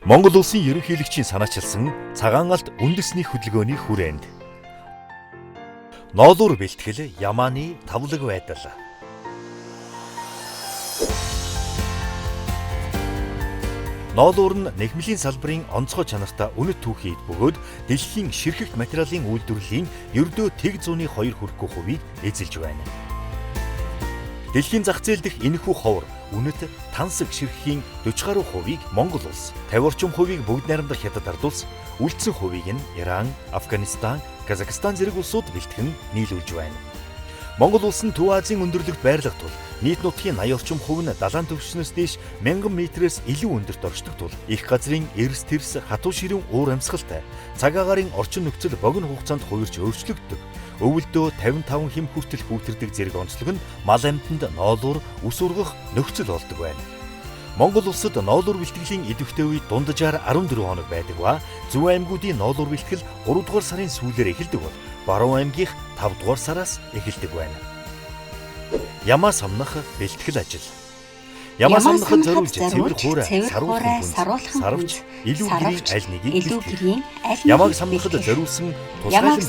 Монгол улсын ерөнхийлөгчийн санаачилсан цагаан алт үндэсний хөдөлгөөний хүрээнд ноолуур бэлтгэл Ямааны тавлаг байдал. Ноолуур нь нэхмлийн салбарын онцгой чанартай үнэт түүхийд бөгөөд дэлхийн ширхэгт материалын үйлдвэрлэлийн ердөө тэг зууны 2 хүрэхгүй хувийг эзэлж байна. Дэлхийн зах зээл дэх энэхүү ховор үнэт тансаг ширхэхийн 40 гаруй хувийг Монгол улс, 50 орчим хувийг бүгд найрамдах хятад ард улс, үлдсэн хувийг нь Иран, Афганистан, Казахстан зэрэг улсууд бэлтгэн нийлүүлж байна. Монгол улс нь Төв Азийн өндөрлөгт байрлах тул нийт нутгийн 80 орчим хувь нь далайн түвшнээс дээш 1000 метрээс илүү өндөрт оршдог тул их газрын эрс тэрс хатуу ширүүн уур амьсгалтай цаг агаарын орчин нөхцөл богино хугацаанд хувирч өөрчлөгддөг. Өвөлдөө 55 хэм хүртэл хүүтэрдэг зэрэг онцлог нь мал амьтанд ноолуур ус ургах нөхцөл болдог байна. Монгол улсад ноолуур бэлтгэлийн идэвхтэй үед дунджаар 14 хоног байдаг ба Зөв аймагуудын ноолуур бэлтгэл 3 дугаар сарын сүүлээр эхэлдэг бол Баруун аймгийнх 5 дугаар сараас эхэлдэг байна. Ямаа самнах бэлтгэл ажил. Ямаа самнахад зориулж цэвэр хуурай саруулхан сарвч илүү гэрийн аль нэгийг бэлтгэх. Ямааг самнахад зориулсан тусгайлан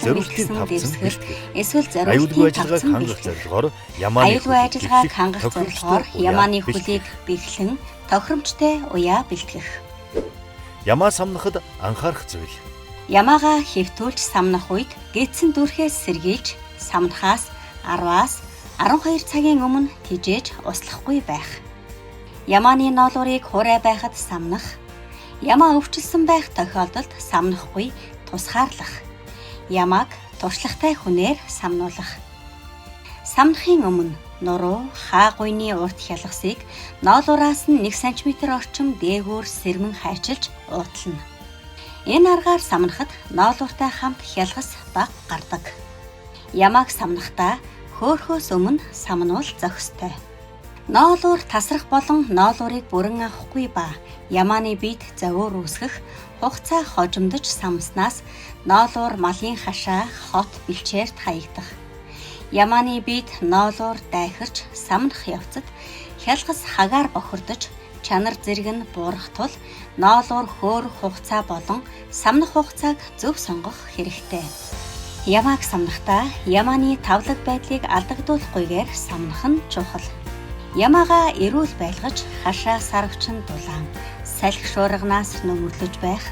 зориулсан дэвсгэр эсвэл аюулгүй ажиллагааг хангах зорилгоор Ямааны хөлийг бэглэн тохиромжтой уяа бэлтгэх. Ямаа самнахад анхаарах зүйл. Ямаагаа хэвтүүлж самнах үед гидсэн дүрхээс сэргийлж самнахаас 10-аас 12 цагийн өмнө тижээж услахгүй байх. Ямааны ноолуурыг хуурай байхад самнах. Ямаа өвчлсөн байх тохиолдолд самнахгүй тусгаарлах. Ямааг туршлагатай хүнээр самнуулах. Самнахын өмнө нуруу, хаа гуйны урт хялгасыг ноолуураас нь 1 см орчим дээгүүр сэрмэн хайчилж уутлана. Энэ аргаар самнахад ноолууртай хамт хялгас баг гардаг. Ямааг самнахдаа хөөхөөс өмнө самнуул зохистой. Ноолуур тасрах болон ноолуурыг бүрэн авахгүй ба ямааны биед зовоор үүсгэх хугацаа хожимдож самснаас ноолуур малын хашаа хот бэлчээрт хаягдах. Ямааны биед ноолуур дайхирч самнах явцад хялгас хагаар бохирдож чанар зэрэг нь буурах тул ноолуур хөөрөх хугацаа болон самнах хугацааг зөв сонгох хэрэгтэй. Ямааг самнахдаа ямааны тавлаг байдлыг алдагдуулахгүйгээр самнах нь чухал. Ямаагаа эрүүл байлгаж хашаа сарвчин дулаан, салхи шуурганаас нөмөрлөж байх,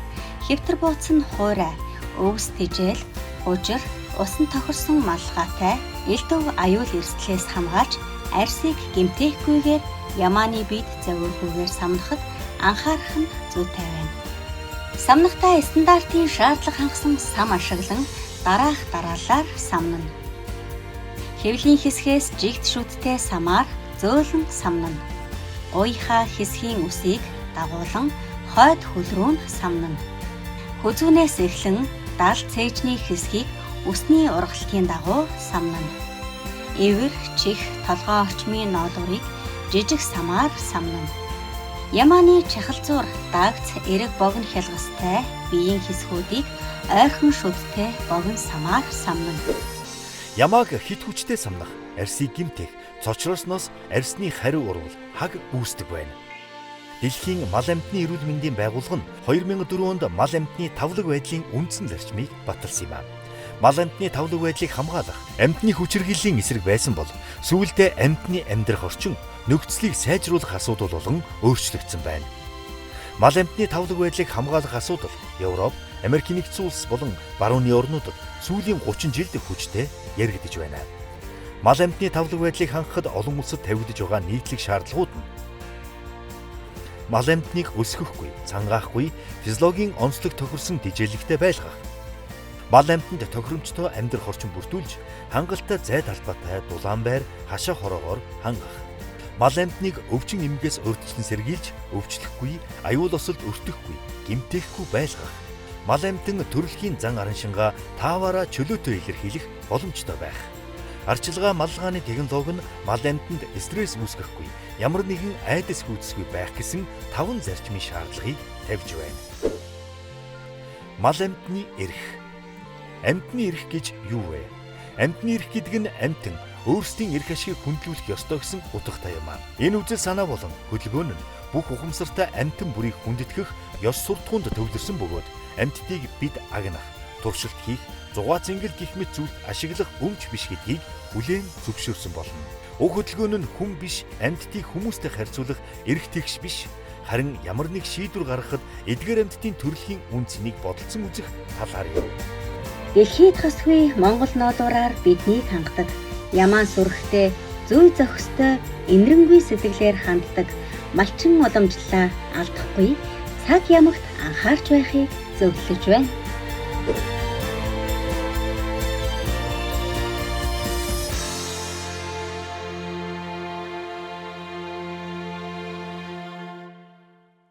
хэвтэр бууцсан хуурай, өвс тижэл, хужир, усан тохирсон малгайтай, элдв аюул эрсдлээс хамгаалж арьсыг гэмтээхгүйгээр ямааны биед зовиоргүйгээр самнахад анхаарах нь зүйтэй байна. Самнахтаа стандартын шаардлага хангасан сам ашиглан дараалалаар самнана. Хэвлийн хэсгээс жигт шүттэй самаар зөөлөн самнана. Уяхаа хэсгийн үсийг дагуулan хойд хөл рүү самнана. Хүзүүнээс эхлэн дал цээжний хэсгийг үсний ургалтын дагуу самнана. Эвэр, чих, толгой орчмын ноолуурыг жижиг самаар самнана. Ямааны чахалзуур, дагц, эрэг богино хялгастай биеийн хэсгүүдийг ойрхон шүдтэй богино самаар самнана. Ямааг хит хүчтэй самнах, арьсыг гэмтэх, цочросноос арьсны хариу урвал хаг үүсдэг байна. Дэлхийн мал амьтны эрүүл мэндийн байгууллага нь 2004 онд мал амьтны тавлаг байдлын үндсэн зарчмыг баталсан юм а. Мал амьтны тавлаг байдлыг хамгаалах, амьтны хүчирхийллийн эсрэг байсан бол сүүлдээ амьтны амьдрах орчин нөхцөлийг сайжруулах асуудал болон өөрчлөгдсөн байна. Мал амьтны тавлаг байдлыг хамгаалах асуудал Европ, Америк нэгдсэн улс болон барууны орнуудад сүүлийн 30 жилд хүчтэй яригдж байна. Мал амьтны тавлаг байдлыг хангахад олон улсад тавигдж байгаа нийтлэг шаардлагууд нь мал амьтныг өсгөхгүй, цангаахгүй, физиологийн онцлог тохирсон дижээлэгтэй байлгах, мал амьтанд тохиромжтой амьдрах орчин бүрдүүлж, хангалттай зай талбайтай дулаан байр, хашаа хороогоор хангах, мал амьтныг өвчин эмгээс урьдчилан сэргийлж, өвчлөхгүй, аюул осолд өртөхгүй, гэмтээхгүй байлгах, мал амьтан төрөлхийн зан араншингаа тааваараа чөлөөтэй илэрхийлэх боломжтой байх. Арчилгаа маллагааны технологи нь мал амьтанд стресс үүсгэхгүй, ямар нэгэн айдас хүйдэсгүй байх гэсэн 5 зарчмын шаардлагыг тавьж байна. Мал амьтны эрх. Амьтны эрх гэж юу вэ? Амьтны эрх гэдэг нь амьтан өөрсдийн эрх ашигыг хүндлүүлэх ёстой гэсэн утгатай юм аа. Энэ үзэл санаа болон хөдөлгөөн нь бүх ухамсартай амьтан бүрийг хүндэтгэх ёс суртахуунд төвлөрсөн бөгөөд амьтдыг бид агнах, туршилт хийх, зугаа зингэл гих мэт зүйлд ашиглах өмч биш гэдгийг хүлээн зөвшөөрсөн болно. Уг хөдөлгөөн нь хүн биш амьтдыг хүмүүстэй харьцуулах эрх тэгш биш, харин ямар нэг шийдвэр гаргахад эдгээр амьтдын төрөлхийн үн цэнийг бодолцсон үзэх талаар юм. Дэлхийд хасгүй Монгол ноолуураар биднийг хангадаг, ямаан сүрхтэй, зүй зохистой, инэрэнгүй сэтгэлээр ханддаг малчин уламжлалаа алдахгүй цаг ямагт анхаарч байхыг зөвлөж байна.